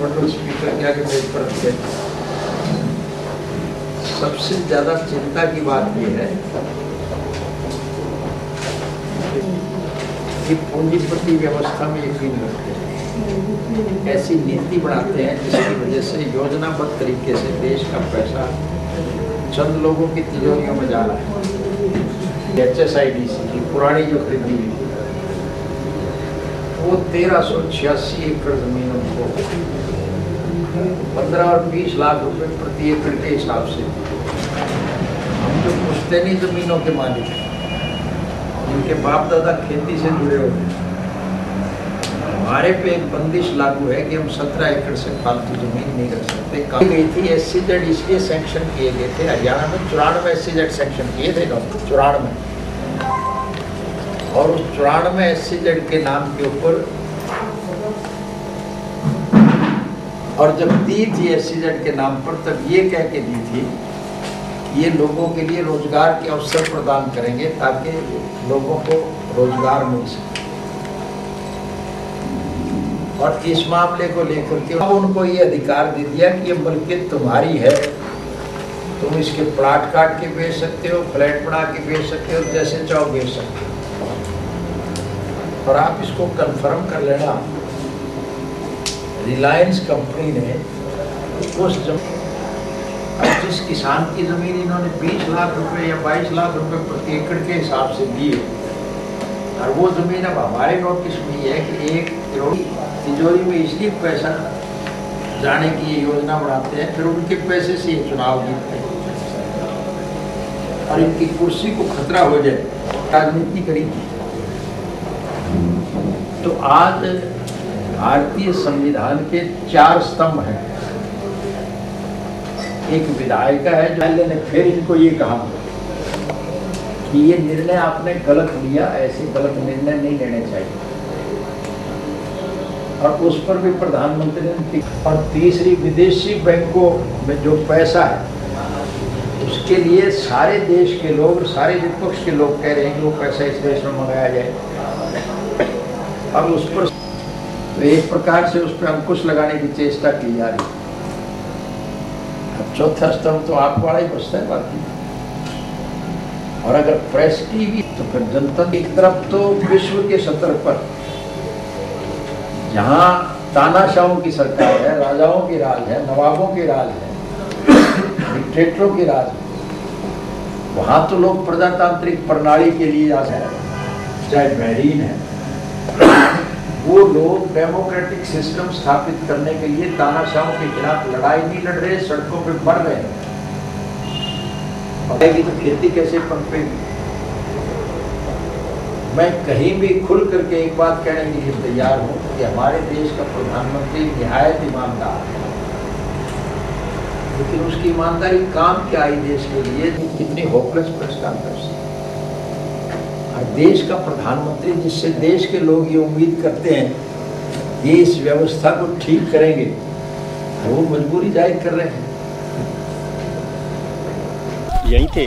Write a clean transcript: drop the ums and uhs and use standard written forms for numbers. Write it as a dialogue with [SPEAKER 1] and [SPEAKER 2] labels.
[SPEAKER 1] Button speaker के आगे मेज पर रखे। सबसे ज्यादा चिंता की बात यह है कि पूंजीपति व्यवस्था में यकीन रखते हैं, ऐसी नीति बनाते हैं जिसकी वजह से योजनाबद्ध तरीके से देश का पैसा चंद लोगों की तिजोरियों में जा रहा है। HSIDC की पुरानी जो खरीदी हुई थी वो 1386 एकड़ जमीन उनको 15 और 20 लाख रुपए प्रति एकड़ के हिसाब से। हम जो पुश्तैनी जमीनों के मालिक हैं, जिनके बाप दादा खेती से जुड़े हुए हैं, हमारे पे एक बंदिश लागू है कि हम 17 एकड़ से फालतू जमीन नहीं रख सकते। कही गई थी SEZ इसलिए सैंक्शन किए गए थे, हरियाणा में 94 SEZ सैंक्शन किए थे 94, और उस 94 SEZ के नाम के ऊपर, और जब दी थी SEZ के नाम पर तब ये कह के दी थी ये लोगों के लिए रोजगार के अवसर प्रदान करेंगे ताकि लोगों को रोजगार मिल सके। और इस मामले को लेकर के अब उनको ये अधिकार दे दिया कि ये मलकियत तुम्हारी है, तुम इसके प्लाट काट के बेच सकते हो, फ्लैट बना के बेच सकते हो, जैसे चाहो बेच सकते हो। और आप इसको कंफर्म कर लेना, रिलायंस कंपनी ने उस जिस किसान की जमीन इन्होंने 20 लाख रुपए या 22 लाख रुपए प्रति एकड़ के हिसाब से दी है, और वो जमीन अब हमारे नोटिस में है कि 1 करोड़ तिजोरी में इसलिए पैसा जाने की ये योजना बनाते हैं, फिर उनके पैसे से ये चुनाव जीतते हैं और इनकी कुर्सी को खतरा हो जाए, राजनीति करी। तो आज भारतीय संविधान के 4 स्तंभ हैं। एक विधायिका है जो ने फिर इनको ये कहा कि ये निर्णय आपने गलत लिया, ऐसे गलत निर्णय नहीं लेने चाहिए, और उस पर भी प्रधानमंत्री ने। और तीसरी, विदेशी बैंकों में जो पैसा है उसके लिए सारे देश के लोग, सारे विपक्ष के लोग कह रहे हैं कि वो पैसा इस देश में मंगाया जाए, और उस पर तो एक प्रकार से उस पर अंकुश लगाने की चेष्टा की जा रही है। अब चौथा स्तंभ तो आपको वाला ही बचता है बाकी। और अगर प्रेस टीवी तो फिर जनता एक तरफ तो विश्व के सतर पर जहां तानाशाहों की सरकार है, राजाओं की राज है, नवाबों की राज है, डिक्टेटरों की राज है, वहां तो लोग प्रजातांत्रिक प्रणाली के लिए आ जाए, चाहे बहरीन है, वो लोग डेमोक्रेटिक सिस्टम स्थापित करने के लिए तानाशाहों के खिलाफ लड़ाई नहीं लड़ रहे, सड़कों पे बढ़ रहे हैं। तो खेती कैसे पनपेगी? मैं कहीं भी खुल करके एक बात कहने के लिए तैयार हूं कि हमारे देश का प्रधानमंत्री निहायत ईमानदार है, लेकिन उसकी ईमानदारी काम क्या आई देश के लिए? कितनी होपलेस प्रेस कॉन्फ्रेंस। देश का प्रधानमंत्री जिससे देश के लोग ये उम्मीद करते हैं ये इस व्यवस्था को ठीक करेंगे, वो मजबूरी जाहिर कर रहे हैं।
[SPEAKER 2] यही थे।